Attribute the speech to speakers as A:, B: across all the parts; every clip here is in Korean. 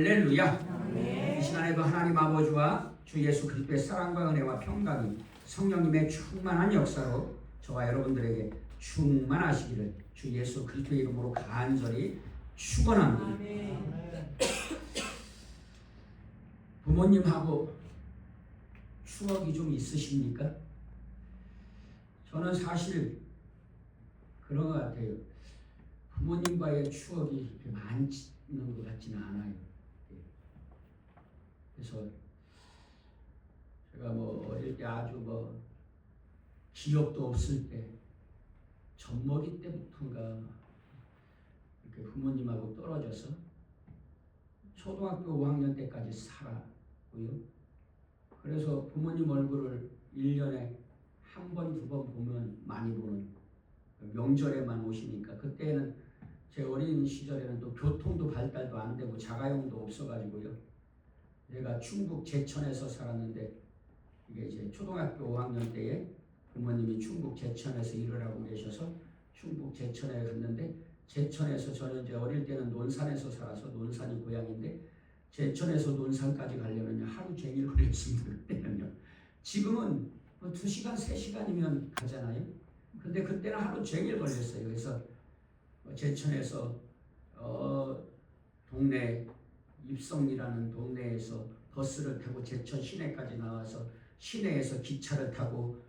A: 할렐루야. 이 시간에도 하나님 아버지와 주 예수 그리스도의 사랑과 은혜와 평강이 성령님의 충만한 역사로 저와 여러분들에게 충만하시기를 주 예수 그리스도의 이름으로 간절히 축원합니다. 부모님하고 추억이 좀 있으십니까? 저는 사실 그런 것 같아요. 부모님과의 추억이 그렇게 많은 것 같지는 않아요. 그래서 제가 어릴 때 아주 기억도 없을 때 젖먹이 때부터인가 이렇게 부모님하고 떨어져서 초등학교 5학년 때까지 살았고요. 그래서 부모님 얼굴을 1년에 한 번, 두 번 보면 많이 보는, 명절에만 오시니까. 그때는 제 어린 시절에는 또 교통도 발달도 안 되고 자가용도 없어가지고요. 제가 충북 제천에서 살았는데, 이게 이제 초등학교 5학년 때에 부모님이 충북 제천에서 일을 하고 계셔서 충북 제천에 갔는데, 제천에서 저는 이제 어릴 때는 논산에서 살아서 논산이 고향인데, 제천에서 논산까지 가려면 하루 종일 걸렸습니다. 그때는요. 지금은 2시간, 3시간이면 가잖아요. 근데 그때는 하루 종일 걸렸어요. 그래서 제천에서 동네 입성이라는 동네에서 버스를 타고 제천 시내까지 나와서 시내에서 기차를 타고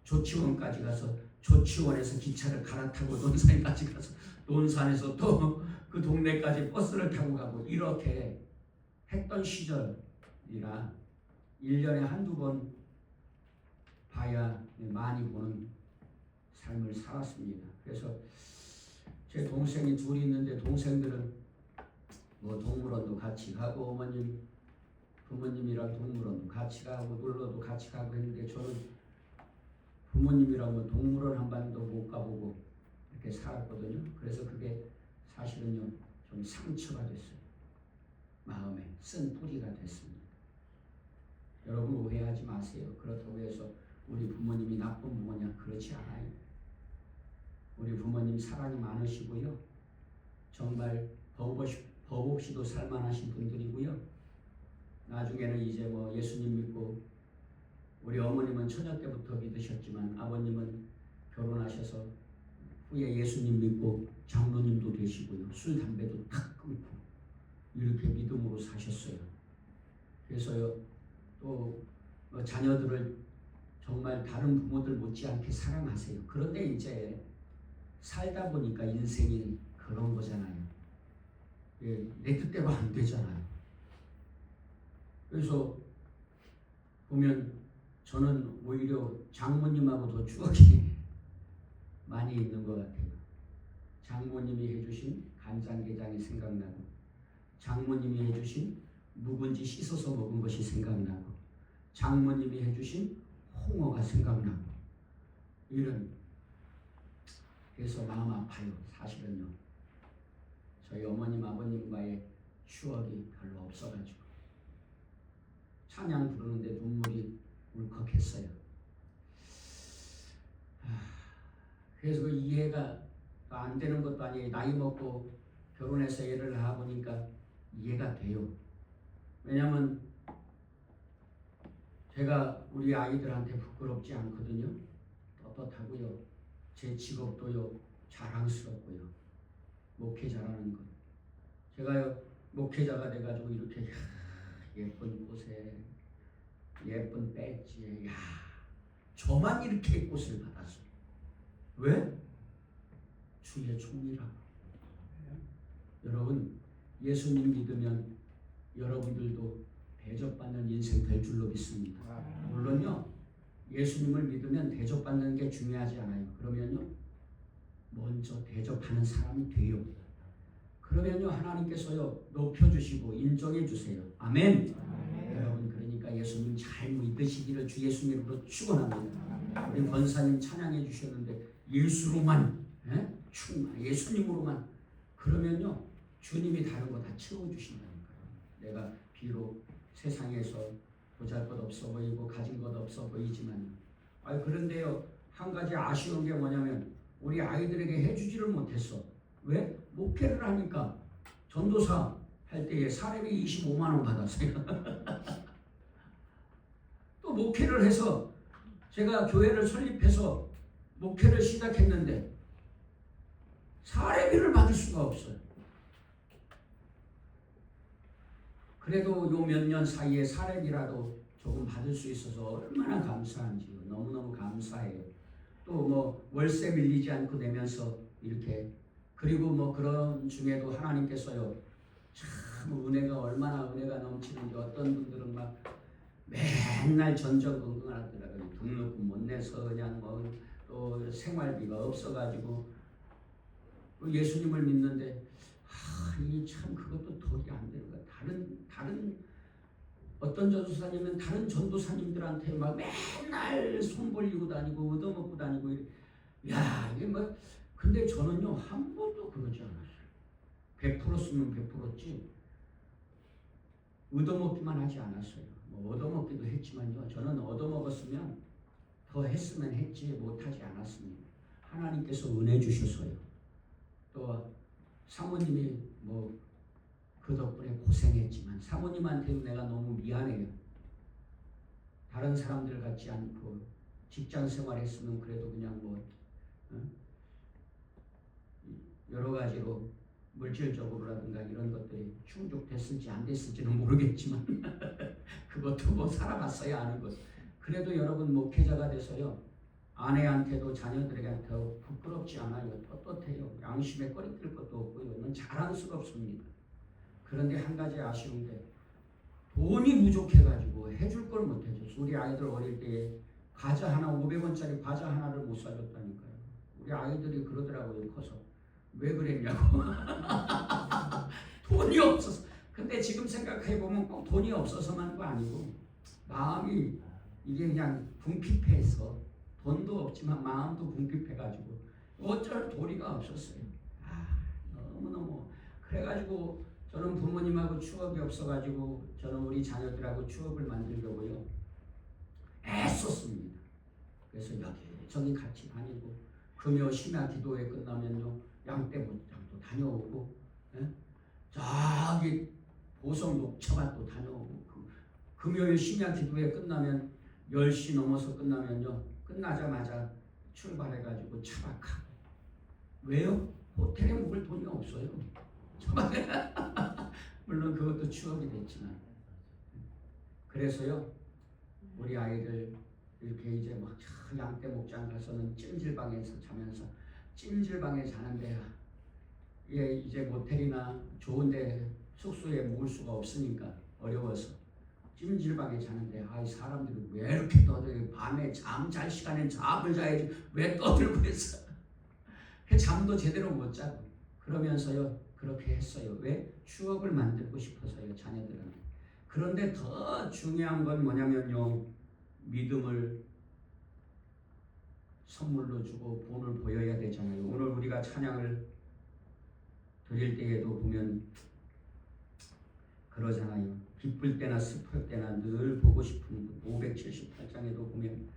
A: 조치원까지 가서 조치원에서 기차를 갈아타고 논산까지 가서 논산에서 또 그 동네까지 버스를 타고 가고 이렇게 했던 시절이라 1년에 한두 번 봐야 많이 보는 삶을 살았습니다. 그래서 제 동생이 둘이 있는데 동생들은 동물원도 같이 가고 부모님이랑 동물원도 같이 가고 놀러도 같이 가고 했는데 저는 부모님이랑 동물원 한 번도 못 가보고 이렇게 살았거든요. 그래서 그게 사실은요 좀 상처가 됐어요. 마음에 쓴 뿌리가 됐습니다. 여러분 오해하지 마세요. 그렇다고 해서 우리 부모님이 나쁜 부모냐? 그렇지 않아요. 우리 부모님 사랑이 많으시고요. 정말 법 없이도 살만하신 분들이고요. 나중에는 이제 예수님 믿고, 우리 어머님은 처녀 때부터 믿으셨지만 아버님은 결혼하셔서 후에 예수님 믿고 장로님도 되시고요. 술 담배도 탁 끊고 이렇게 믿음으로 사셨어요. 그래서요 또 자녀들을 정말 다른 부모들 못지않게 사랑하세요. 그런데 이제 살다 보니까 인생이 그런 거잖아요. 내 뜻대로 안 되잖아요. 그래서 보면 저는 오히려 장모님하고 더 추억이 많이 있는 것 같아요. 장모님이 해주신 간장게장이 생각나고, 장모님이 해주신 묵은지 씻어서 먹은 것이 생각나고, 장모님이 해주신 홍어가 생각나고, 그래서 마음 아파요. 사실은요. 저희 어머님 아버님과의 추억이 별로 없어가지고 찬양 부르는데 눈물이 울컥했어요. 그래서 그 이해가 안 되는 것도 아니에요. 나이 먹고 결혼해서 애를 낳아보니까 이해가 돼요. 왜냐하면 제가 우리 아이들한테 부끄럽지 않거든요. 떳떳하고요. 제 직업도요 자랑스럽고요. 목회자라는 것. 제가요 목회자가 돼가지고 이렇게 예쁜 꽃에 예쁜 배지에 저만 이렇게 꽃을 받았어요. 왜? 주의 종이라고. 여러분 예수님 믿으면 여러분들도 대접받는 인생 될 줄로 믿습니다. 물론요 예수님을 믿으면 대접받는 게 중요하지 않아요. 그러면요 먼저 대접하는 사람이 돼요. 그러면요 하나님께서요 높여주시고 인정해주세요. 아멘. 여러분 그러니까 예수님 잘 믿으시기를 주 예수님으로 축원합니다. 우리 권사님 찬양해 주셨는데 예수로만 예수님으로만 그러면요 주님이 다른 거 다 채워주신다니까요. 내가 비록 세상에서 보잘것없어 보이고 가진 것 없어 보이지만 그런데요 한 가지 아쉬운 게 뭐냐면 우리 아이들에게 해주지를 못했어. 왜? 목회를 하니까 전도사 할 때에 사례비 25만 원 받았어요. 또 목회를 해서 제가 교회를 설립해서 목회를 시작했는데 사례비를 받을 수가 없어요. 그래도 요 몇 년 사이에 사례비라도 조금 받을 수 있어서 얼마나 감사한지요. 너무너무 감사해요. 또 뭐 월세 밀리지 않고 내면서 이렇게, 그리고 뭐 그런 중에도 하나님께서요 참 은혜가 얼마나 은혜가 넘치는지, 어떤 분들은 막 맨날 전전긍긍하더라고요. 등록금 못 내서 그냥 뭐 또 생활비가 없어가지고 예수님을 믿는데 이 참 그것도 도리 안 되는 거야. 다른 어떤 전도사님은 다른 전도사님들한테 막 맨날 손 벌리고 다니고 얻어먹고 다니고 야 이게 뭐, 근데 저는요 한 번도 그러지 않았어요. 100% 쓰면 100%지 얻어먹기만 하지 않았어요. 뭐 얻어먹기도 했지만요, 저는 얻어먹었으면 더 했으면 했지 못하지 않았습니다. 하나님께서 은혜 주셔서요. 또 사모님이 뭐 그 덕분에 고생했지만 사모님한테도 내가 너무 미안해요. 다른 사람들 같지 않고 직장 생활했으면 그래도 그냥 뭐 여러 가지로 물질적으로라든가 이런 것들이 충족됐을지 안 됐을지는 모르겠지만 그것도 뭐 살아봤어야 아는 것. 그래도 여러분 목회자가 돼서요 아내한테도 자녀들에게 더 부끄럽지 않아요. 떳떳해요. 양심에 꺼리낄 것도 없고요. 넌 자랑스럽습니다. 그런데 한 가지 아쉬운 게 돈이 부족해가지고 해줄 걸 못 해줬어. 우리 아이들 어릴 때에 과자 하나 500원짜리 과자 하나를 못 사줬다니까요. 우리 아이들이 그러더라고요. 커서 왜 그랬냐고. 돈이 없어서. 근데 지금 생각해보면 꼭 돈이 없어서만도 아니고 마음이 이게 그냥 궁핍해서, 돈도 없지만 마음도 궁핍해가지고 어쩔 도리가 없었어요. 너무너무. 그래가지고 저는 부모님하고 추억이 없어가지고 저는 우리 자녀들하고 추억을 만들려고요 애썼습니다. 그래서 여기저기 같이 다니고 금요 심야 기도회 끝나면요 양떼목장도 다녀오고, 저기 보성 녹차밭도 다녀오고, 금요일 심야 기도회 끝나면 10시 넘어서 끝나면요 끝나자마자 출발해가지고 차박하고. 왜요? 호텔에 묵을 돈이 없어요. 물론 그것도 추억이 됐지만. 그래서요 우리 아이들 이렇게 이제 막 양떼 목장 가서는 찜질방에서 자면서, 찜질방에 자는데 이제 모텔이나 좋은데 숙소에 묵을 수가 없으니까 어려워서 찜질방에 자는데 사람들이 왜 이렇게 떠들고, 밤에 잠 잘 시간엔 잠을 자야지 왜 떠들고 있어. 잠도 제대로 못 자고 그러면서요 그렇게 했어요. 왜? 추억을 만들고 싶어서요 자녀들은. 그런데 더 중요한 건 뭐냐면요 믿음을 선물로 주고 본을 보여야 되잖아요. 오늘 우리가 찬양을 드릴 때에도 보면 그러잖아요. 기쁠 때나 슬플 때나 늘 보고 싶은 578장에도 보면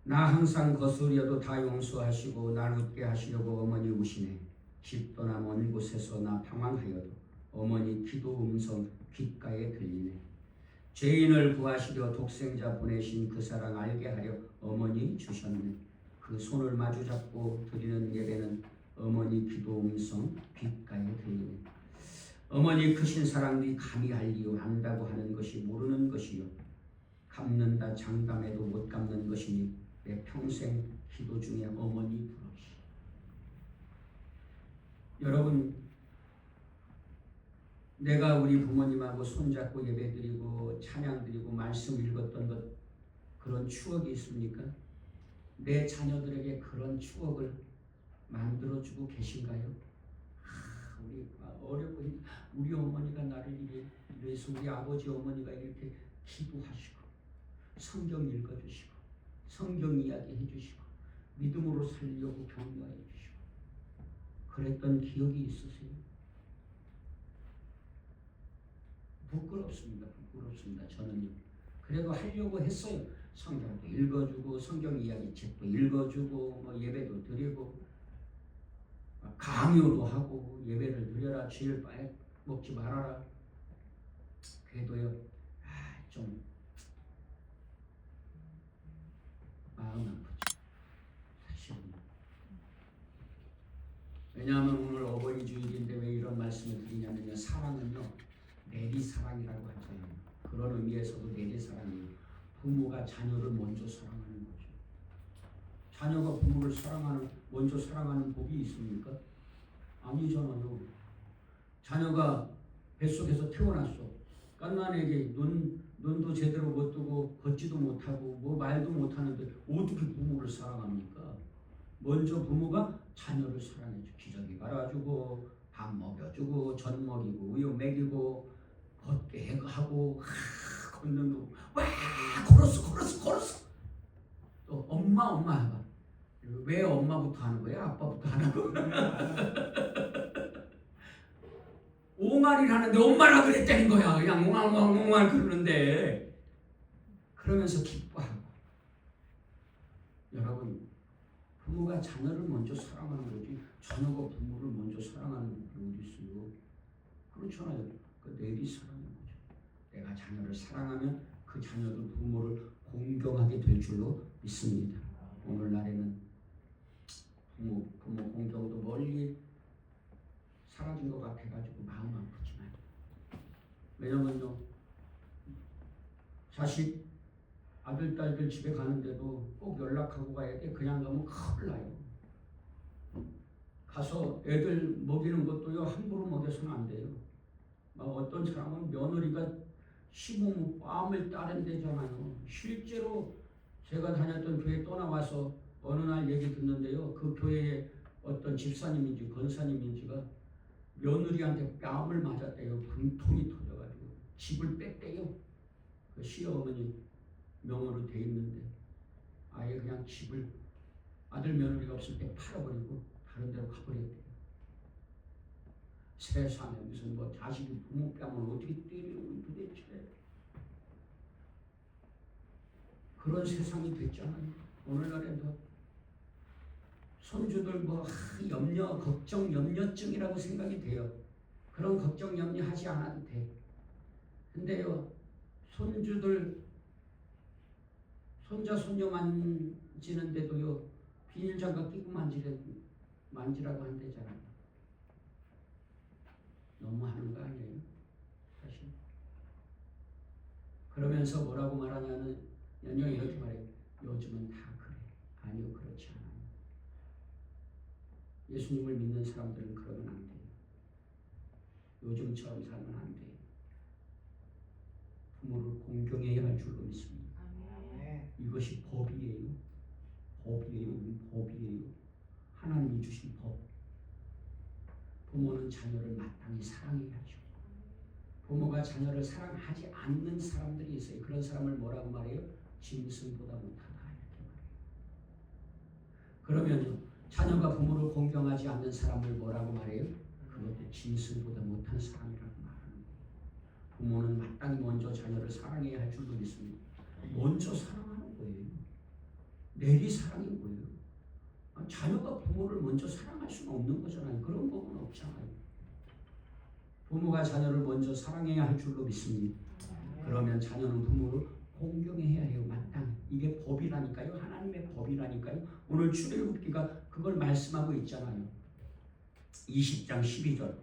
A: 나 항상 거스려도 다 용서하시고 날 웃게 하시려고 어머니 우시네. 집 떠나 먼 곳에서 나 방황하여도 어머니 기도 음성 귓가에 들리네. 죄인을 구하시려 독생자 보내신 그 사랑 알게 하려 어머니 주셨네. 그 손을 마주 잡고 드리는 예배는 어머니 기도 음성 귓가에 들리네. 어머니 크신 사랑이 감히 알리요. 안다고 하는 것이 모르는 것이요. 갚는다 장담해도 못 갚는 것이니 내 평생 기도 중에 어머니 부르시. 여러분, 내가 우리 부모님하고 손잡고 예배드리고 찬양드리고 말씀 읽었던 것, 그런 추억이 있습니까? 내 자녀들에게 그런 추억을 만들어주고 계신가요? 우리 어렵고 우리 어머니가 나를 이래서 우리 아버지 어머니가 이렇게 기도하시고 성경 읽어주시고 성경 이야기 해주시고 믿음으로 살려고 격려해 주시고 그랬던 기억이 있으세요? 부끄럽습니다. 저는요. 그래도 하려고 했어요. 성경도 읽어주고 성경 이야기 책도 읽어주고 뭐 예배도 드리고 강요도 하고 예배를 드려라 주일 먹지 말아라. 그래도요, 좀 마음 아프죠. 사실은. 왜냐하면 오늘 어버이 주일인데 왜 이런 말씀을 드리냐면요, 사랑은요 내리사랑이라고 하잖아요. 그런 의미에서도 내리사랑이에요. 부모가 자녀를 먼저 사랑하는 거죠. 자녀가 부모를 먼저 사랑하는 복이 있습니까? 아니잖아요. 자녀가 뱃속에서 태어났어. 갓난에게 눈도 제대로 못 뜨고 걷지도 못하고 뭐 말도 못하는데 어떻게 부모를 사랑합니까? 먼저 부모가 자녀를 사랑해줘. 기저귀 갈아주고 밥 먹여주고 젖 먹이고 우유 먹이고 걷게 하고 걷는 거 와 걸었어. 또 엄마 해봐. 왜 엄마부터 하는 거야? 아빠부터 하는 거야? 옹알이를 하는데 엄마라 그랬다는 거야. 그냥 옹알 그러는데 그러면서 기뻐하고. 여러분, 부모가 자녀를 먼저 사랑하는 거지 자녀가 부모를 먼저 사랑하는 게 어디 있어요? 그렇잖아요. 그 내리사랑인 거죠. 내가 자녀를 사랑하면 그 자녀도 부모를 공경하게 될 줄로 믿습니다. 오늘날에는 부모 공경도 멀리 사라진 것 같아가지고 마음 아프지만, 왜냐면요, 자식 아들 딸들 집에 가는데도 꼭 연락하고 가야 돼. 그냥 가면 큰일 나요. 가서 애들 먹이는 것도요 함부로 먹여서는 안 돼요. 막 어떤 사람은 며느리가 시부모 뺨을 따른대잖아요. 실제로 제가 다녔던 교회 떠나와서 어느 날 얘기 듣는데요, 그 교회에 어떤 집사님인지 권사님인지가 며느리한테 뺨을 맞았대요. 분통이 터져가지고 집을 뺐대요. 그 시어머니 명으로 돼 있는데 아예 그냥 집을 아들 며느리가 없을 때 팔아버리고 다른 데로 가버렸대요. 세상에 무슨 뭐 자식이 부모 뺨을 어떻게 때리는 도대체. 그런 세상이 됐잖아요. 오늘날에도 손주들 뭐 염려, 걱정, 염려증이라고 생각이 돼요. 그런 걱정, 염려하지 않아도 돼. 근데요, 손주들 손자, 손녀 만지는데도요 비닐장갑 끼고 만지라고 한대잖아요. 너무 하는 거 아니에요? 사실. 그러면서 뭐라고 말하냐면 이렇게 말해요. 요즘은 다 그래. 아니요, 그렇지 않아요. 예수님을 믿는 사람들은 그러면 안 돼요. 요즘처럼 살면 안 돼요. 부모를 공경해야 할 줄로 믿습니다. 이것이 법이에요. 법이에요. 하나님이 주신 법. 부모는 자녀를 마땅히 사랑해야죠. 부모가 자녀를 사랑하지 않는 사람들이 있어요. 그런 사람을 뭐라고 말해요? 짐승보다 못하다 이렇게 말해요. 그러면요, 자녀가 부모를 공경하지 않는 사람을 뭐라고 말해요? 그것도 짐승보다 못한 사람이라고 말하는 거예요. 부모는 마땅히 먼저 자녀를 사랑해야 할 줄로 믿습니다. 먼저 사랑하는 거예요. 내리사랑인 거예요. 자녀가 부모를 먼저 사랑할 수는 없는 거잖아요. 그런 법은 없잖아요. 부모가 자녀를 먼저 사랑해야 할 줄로 믿습니다. 그러면 자녀는 부모를 공경해야 해요. 마땅히. 이게 법이라니까요. 하나님의 법이라니까요. 오늘 출애굽기가 그걸 말씀하고 있잖아요. 20장 12절.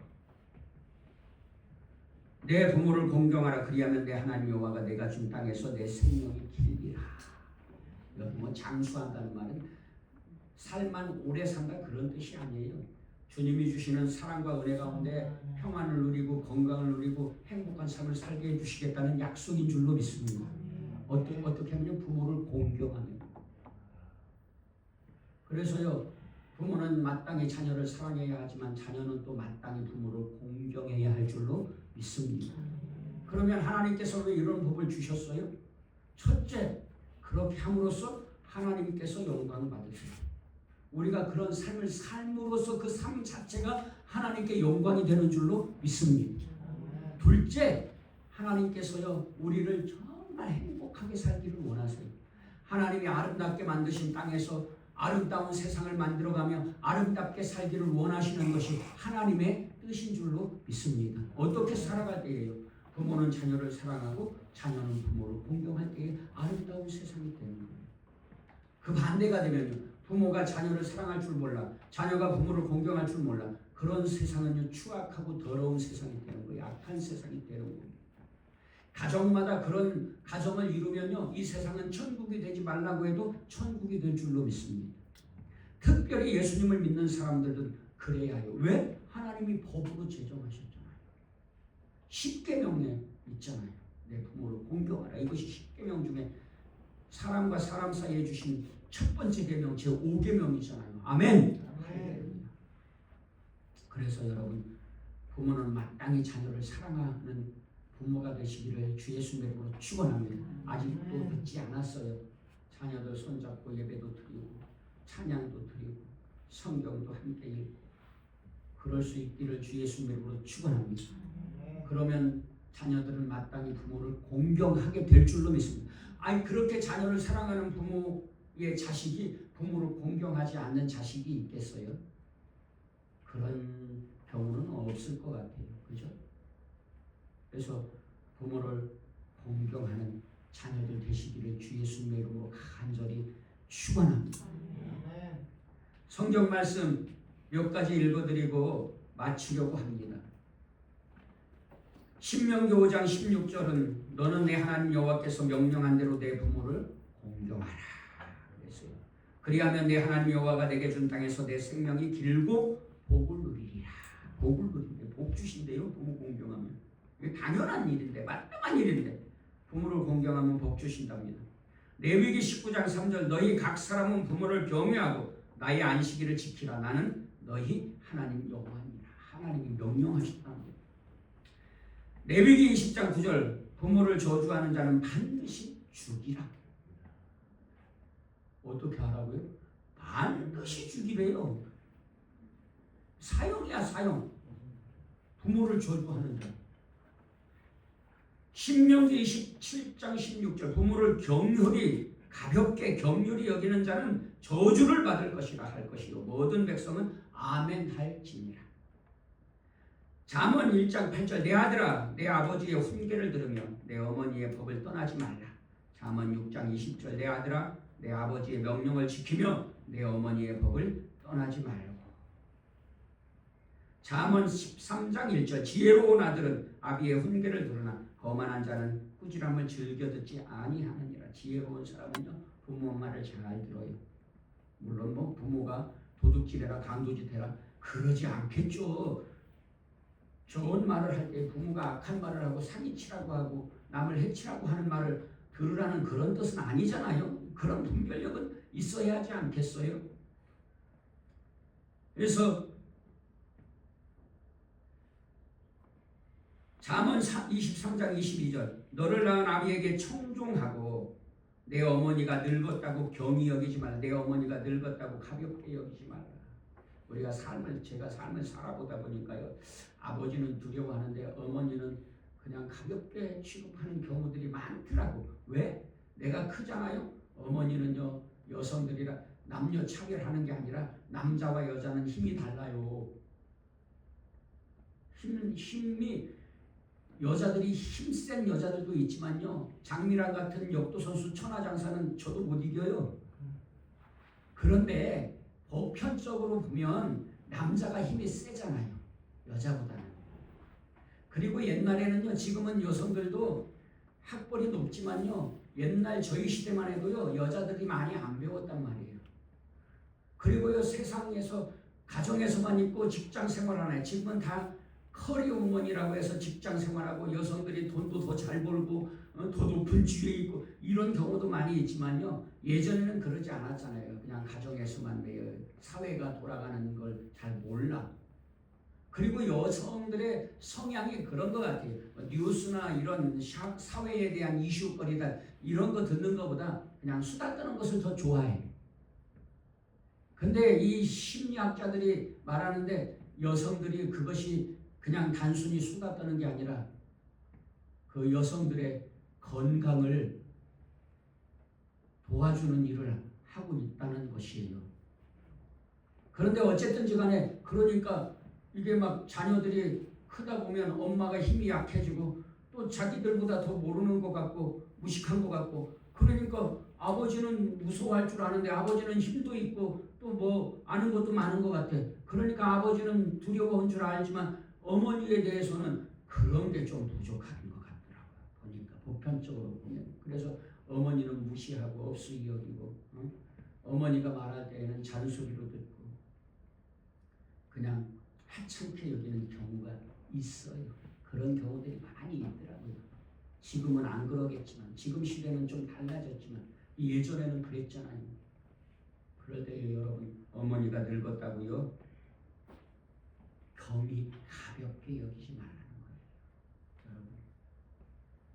A: 내 부모를 공경하라. 그리하면 내 하나님 여호와가 내가 준 땅에서 내 생명이 길리라. 여기 뭐 장수한다는 말은 살만 오래 산다 그런 뜻이 아니에요. 주님이 주시는 사랑과 은혜 가운데 평안을 누리고 건강을 누리고 행복한 삶을 살게 해주시겠다는 약속인 줄로 믿습니다. 어떻게 하면 부모를 공경하는. 그래서요, 부모는 마땅히 자녀를 사랑해야 하지만 자녀는 또 마땅히 부모를 공경해야 할 줄로 믿습니다. 그러면 하나님께서 왜 이런 법을 주셨어요? 첫째, 그렇게 함으로써 하나님께서 영광을 받으세요. 우리가 그런 삶을 삶으로써 그 삶 자체가 하나님께 영광이 되는 줄로 믿습니다. 둘째, 하나님께서요 우리를 정말 행복하게 살기를 원하세요. 하나님이 아름답게 만드신 땅에서 아름다운 세상을 만들어가며 아름답게 살기를 원하시는 것이 하나님의 뜻인 줄로 믿습니다. 어떻게 살아갈 때예요? 부모는 자녀를 사랑하고 자녀는 부모를 공경할 때에 아름다운 세상이 되는 거예요. 그 반대가 되면요, 부모가 자녀를 사랑할 줄 몰라, 자녀가 부모를 공경할 줄 몰라, 그런 세상은요 추악하고 더러운 세상이 되는 거예요. 악한 세상이 되는 거예요. 가정마다 그런 가정을 이루면요, 이 세상은 천국이 되지 말라고 해도 천국이 될 줄로 믿습니다. 특별히 예수님을 믿는 사람들은 그래야 해요. 왜? 하나님이 법으로 제정하셨잖아요. 10계명에 있잖아요. 내 부모를 공경하라. 이것이 10계명 중에 사람과 사람 사이에 주신 첫 번째 계명 제5계명이잖아요. 아멘. 그래서 여러분, 부모는 마땅히 자녀를 사랑하는 부모가 되시기를 주 예수 이름으로 축원합니다. 아직도 늦지 않았어요. 자녀들 손잡고 예배도 드리고 찬양도 드리고 성경도 함께 읽고 그럴 수 있기를 주 예수 이름으로 축원합니다. 그러면 자녀들은 마땅히 부모를 공경하게 될 줄로 믿습니다. 아니, 그렇게 자녀를 사랑하는 부모의 자식이 부모를 공경하지 않는 자식이 있겠어요? 그런 경우는 없을 것 같아요. 그죠? 그래서 부모를 공경하는 자녀들 되시기를 주 예수님의 이름으로 간절히 축원합니다. 성경 말씀 몇 가지 읽어드리고 마치려고 합니다. 신명기 5장 16절은 너는 내 하나님 여호와께서 명령한 대로 내 부모를 공경하라 그랬어요. 그리하면 내 하나님 여호와가 내게 준 땅에서 내 생명이 길고 복을 누리리라. 복을 누리는데 복 주신대요. 부모 공경하면 이게 당연한 일인데, 마땅한 일인데 부모를 공경하면 복 주신답니다. 레위기 19장 3절 너희 각 사람은 부모를 경외하고 나의 안식일을 지키라. 나는 너희 하나님 여호와니라. 하나님이 명령하셨답니다. 레위기 20장 9절 부모를 저주하는 자는 반드시 죽이라. 어떻게 하라고요? 반드시 죽이래요. 사형이야, 사형. 부모를 저주하는 자. 신명기 27장 16절 부모를 경휼히 가볍게 경휼히 여기는 자는 저주를 받을 것이라 할 것이요 모든 백성은 아멘 할지니라. 잠언 1장 8절 내 아들아 내 아버지의 훈계를 들으며 내 어머니의 법을 떠나지 말라. 잠언 6장 20절 내 아들아 내 아버지의 명령을 지키며 내 어머니의 법을 떠나지 말고. 잠언 13장 1절 지혜로운 아들은 아비의 훈계를 들으나 거만한 자는 꾸지람을 즐겨 듣지 아니하느니라. 지혜로운 사람은요 부모 말을 잘 들어요. 물론 뭐 부모가 도둑질해라 강도짓해라 그러지 않겠죠. 좋은 말을 할 때 부모가 악한 말을 하고 사기치라고 하고 남을 해치라고 하는 말을 들으라는 그런 뜻은 아니잖아요. 그런 분별력은 있어야 하지 않겠어요? 그래서 잠언 23장 22절 너를 낳은 아비에게 청종하고 내 어머니가 늙었다고 경히 여기지 말라. 내 어머니가 늙었다고 가볍게 여기지 말라. 우리가 제가 삶을 살아보다 보니까요, 아버지는 두려워하는데 어머니는 그냥 가볍게 취급하는 경우들이 많더라고. 왜? 내가 크잖아요. 어머니는요 여성들이라 남녀 차별하는 게 아니라 남자와 여자는 힘이 달라요. 힘이 여자들이 힘센 여자들도 있지만요 장미란 같은 역도 선수 천하장사는 저도 못 이겨요. 그런데 보편적으로 보면 남자가 힘이 세잖아요 여자보다는. 그리고 옛날에는요 지금은 여성들도 학벌이 높지만요 옛날 저희 시대만 해도요 여자들이 많이 안 배웠단 말이에요. 그리고요 세상에서 가정에서만 있고 직장 생활하네. 지금은 다 커리어 우먼이라고 해서 직장 생활하고 여성들이 돈도 더 잘 벌고 더 높은 지위에 있고 이런 경우도 많이 있지만요 예전에는 그러지 않았잖아요. 그냥 가정에서만 매여 사회가 돌아가는 걸 잘 몰라. 그리고 여성들의 성향이 그런 것 같아요. 뉴스나 이런 사회에 대한 이슈거리다 이런 거 듣는 것보다 그냥 수다 떠는 것을 더 좋아해. 근데 이 심리학자들이 말하는데 여성들이 그것이 그냥 단순히 수다 떠는 게 아니라 그 여성들의 건강을 도와주는 일을 하고 있다는 것이에요. 그런데 어쨌든지 간에 그러니까 이게 막 자녀들이 크다 보면 엄마가 힘이 약해지고 또 자기들보다 더 모르는 것 같고 무식한 것 같고 그러니까 아버지는 무서워할 줄 아는데 아버지는 힘도 있고 또 뭐 아는 것도 많은 것 같아. 그러니까 아버지는 두려워한 줄 알지만 어머니에 대해서는 그런 게 좀 부족한 것 같더라고요. 보니까 보편적으로 보면. 그래서 어머니는 무시하고 없이 여기고 어머니가 말할 때에는 잔소리로 듣고 그냥 하찮게 여기는 경우가 있어요. 그런 경우들이 많이 있더라고요. 지금은 안 그러겠지만 지금 시대는 좀 달라졌지만 예전에는 그랬잖아요. 그럴 때 여러분 어머니가 늙었다고요? 겸이 가볍게 여기지 말라는 거예요. 여러분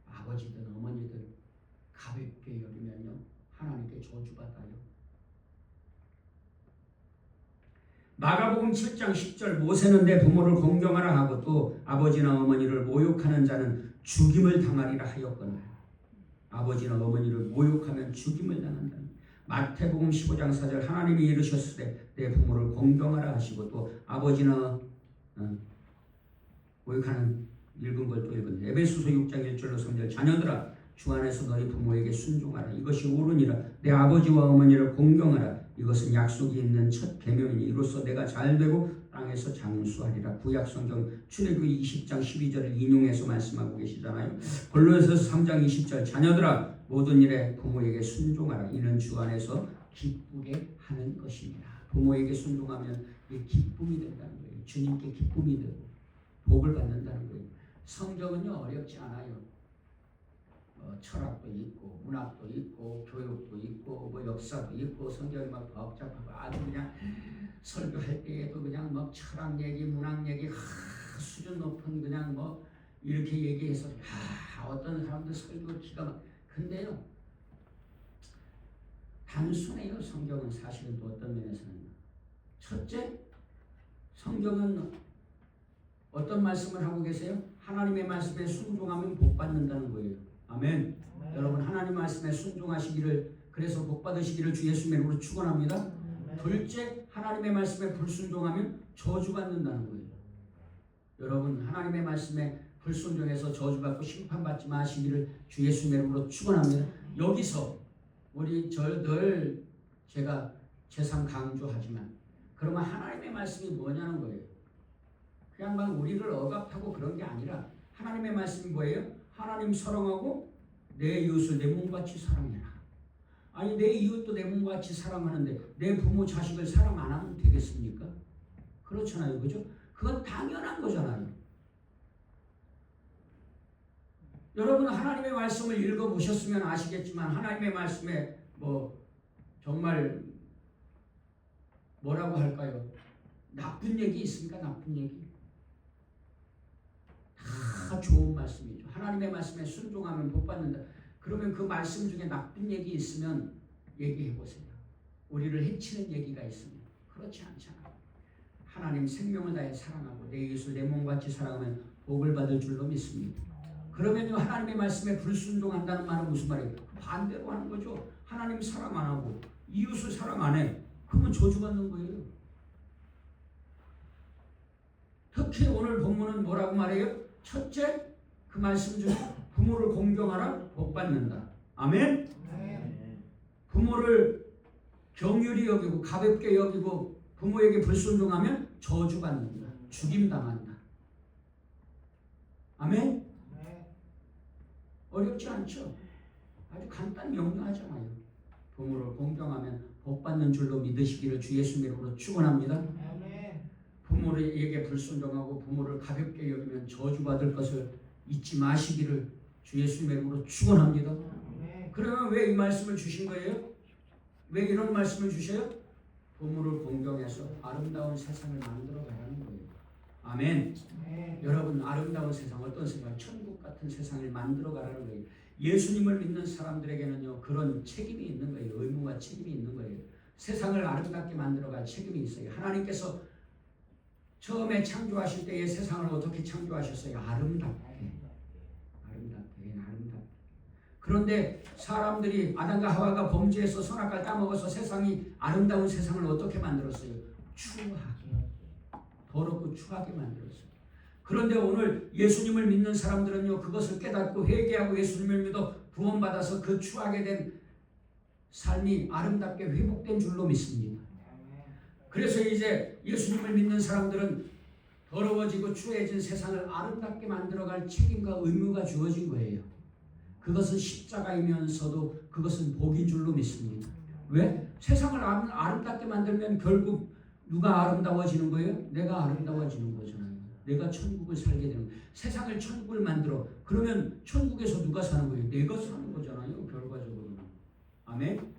A: 아버지든 어머니든 가볍게 여기면요 하나님께 저주받아요. 마가복음 7장 10절 모세는 내 부모를 공경하라 하고 또 아버지나 어머니를 모욕하는 자는 죽임을 당하리라 하였거늘. 아버지나 어머니를 모욕하면 죽임을 당한다. 마태복음 15장 4절 하나님이 이르셨을 때 내 부모를 공경하라 하시고 또 아버지나 모욕하는 읽은 걸 또 읽은 에베소서 6장 1절로 3절 자녀들아 주 안에서 너희 부모에게 순종하라. 이것이 옳으니라. 내 아버지와 어머니를 공경하라. 이것은 약속이 있는 첫 계명이니 이로써 내가 잘되고 땅에서 장수하리라. 구약성경 출애굽기 20장 12절을 인용해서 말씀하고 계시잖아요. 골로새서 3장 20절 자녀들아 모든 일에 부모에게 순종하라. 이는 주 안에서 기쁘게 하는 것입니다. 부모에게 순종하면 이게 기쁨이 된다는 거예요. 주님께 기쁨이 되고 복을 받는다는 거예요. 성경은요 어렵지 않아요. 철학도 있고 문학도 있고 교육도 있고 뭐 역사도 있고 성경이 막 복잡하고 아주 그냥 설교할 때에도 그냥 뭐 철학 얘기 문학 얘기 수준 높은 그냥 뭐 이렇게 얘기해서 어떤 사람들 설교 기가 막 근데요 단순해요. 성경은 사실은 또 어떤 면에서는 첫째 성경은 어떤 말씀을 하고 계세요? 하나님의 말씀에 순종하면 복 받는다는 거예요. 아멘. 여러분 하나님 말씀에 순종하시기를 그래서 복 받으시기를 주 예수님의 이름으로 축원합니다. 둘째 하나님의 말씀에 불순종하면 저주받는다는 거예요. 여러분 하나님의 말씀에 불순종해서 저주받고 심판받지 마시기를 주 예수님의 이름으로 축원합니다. 여기서 우리 늘 제가 재상 강조하지만 그러면 하나님의 말씀이 뭐냐는 거예요. 그냥 막 우리를 억압하고 그런 게 아니라 하나님의 말씀이 뭐예요? 하나님 사랑하고 내 이웃을 내 몸같이 사랑해라. 아니 내 이웃도 내 몸같이 사랑하는데 내 부모 자식을 사랑 안 하면 되겠습니까? 그렇잖아요. 그죠? 그건 당연한 거잖아요. 여러분 하나님의 말씀을 읽어보셨으면 아시겠지만 하나님의 말씀에 뭐 정말 뭐라고 할까요? 나쁜 얘기 있습니까? 나쁜 얘기. 다 좋은 말씀이죠. 하나님의 말씀에 순종하면 복 받는다. 그러면 그 말씀 중에 나쁜 얘기 있으면 얘기해 보세요. 우리를 해치는 얘기가 있으면 그렇지 않잖아요. 하나님 생명을 다해 사랑하고 내 이웃을 내 몸같이 사랑하면 복을 받을 줄로 믿습니다. 그러면요 하나님의 말씀에 불순종한다는 말은 무슨 말이에요? 반대로 하는 거죠. 하나님 사랑 안 하고 이웃을 사랑 안 해. 그러면 저주받는 거예요. 특히 오늘 본문은 뭐라고 말해요? 첫째, 그 말씀 중에 부모를 공경하라 복 받는다. 아멘? 부모를 경휼히 여기고 가볍게 여기고 부모에게 불순종하면 저주받는다. 죽임당한다. 아멘? 어렵지 않죠? 아주 간단히 명료하잖아요. 부모를 공경하면 복 받는 줄로 믿으시기를 주 예수님 이름으로 축원합니다. 부모에게 불순종하고 부모를 가볍게 여기면 저주받을 것을 잊지 마시기를 주 예수님의 이름으로 축원합니다. 그러면 왜 이 말씀을 주신 거예요? 왜 이런 말씀을 주셔요? 부모를 공경해서 아름다운 세상을 만들어 가라는 거예요. 아멘. 여러분 아름다운 세상 어떤 세상? 천국 같은 세상을 만들어 가라는 거예요. 예수님을 믿는 사람들에게는요 그런 책임이 있는 거예요. 의무와 책임이 있는 거예요. 세상을 아름답게 만들어갈 책임이 있어요. 하나님께서 처음에 창조하실 때의 세상을 어떻게 창조하셨어요? 아름답게. 그런데 사람들이 아담과 하와가 범죄해서 선악과를 따먹어서 세상이 아름다운 세상을 어떻게 만들었어요? 추하게. 더럽고 추하게 만들었어요. 그런데 오늘 예수님을 믿는 사람들은요, 그것을 깨닫고 회개하고 예수님을 믿어 구원받아서 그 추하게 된 삶이 아름답게 회복된 줄로 믿습니다. 그래서 이제 예수님을 믿는 사람들은 더러워지고 추해진 세상을 아름답게 만들어갈 책임과 의무가 주어진 거예요. 그것은 십자가이면서도 그것은 복인 줄로 믿습니다. 왜? 세상을 아름답게 만들면 결국 누가 아름다워지는 거예요? 내가 아름다워지는 거잖아요. 내가 천국을 살게 되는 거예요. 세상을 천국을 만들어. 그러면 천국에서 누가 사는 거예요? 내가 사는 거잖아요. 결과적으로는. 아멘?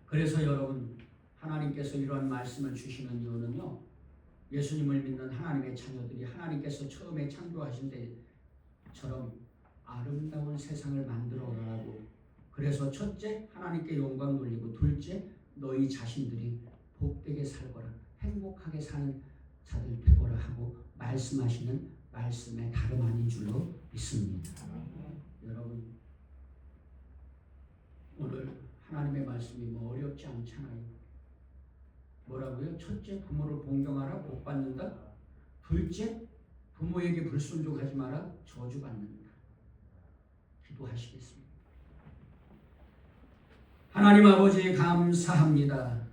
A: 그래서 여러분, 하나님께서 이러한 말씀을 주시는 이유는요, 예수님을 믿는 하나님의 자녀들이 하나님께서 처음에 창조하신 때처럼 아름다운 세상을 만들어가라고. 그래서 첫째, 하나님께 영광 돌리고, 둘째, 너희 자신들이 복되게 살거라, 행복하게 사는 자들 되거라 하고 말씀하시는 말씀의 다름 아닌 줄로 믿습니다. 여러분, 오늘 하나님의 말씀이 뭐 어렵지 않잖아요. 뭐라고요? 첫째, 부모를 공경하라, 복받는다. 둘째, 부모에게 불순종하지 마라, 저주받는다. 기도하시겠습니다. 하나님 아버지 감사합니다.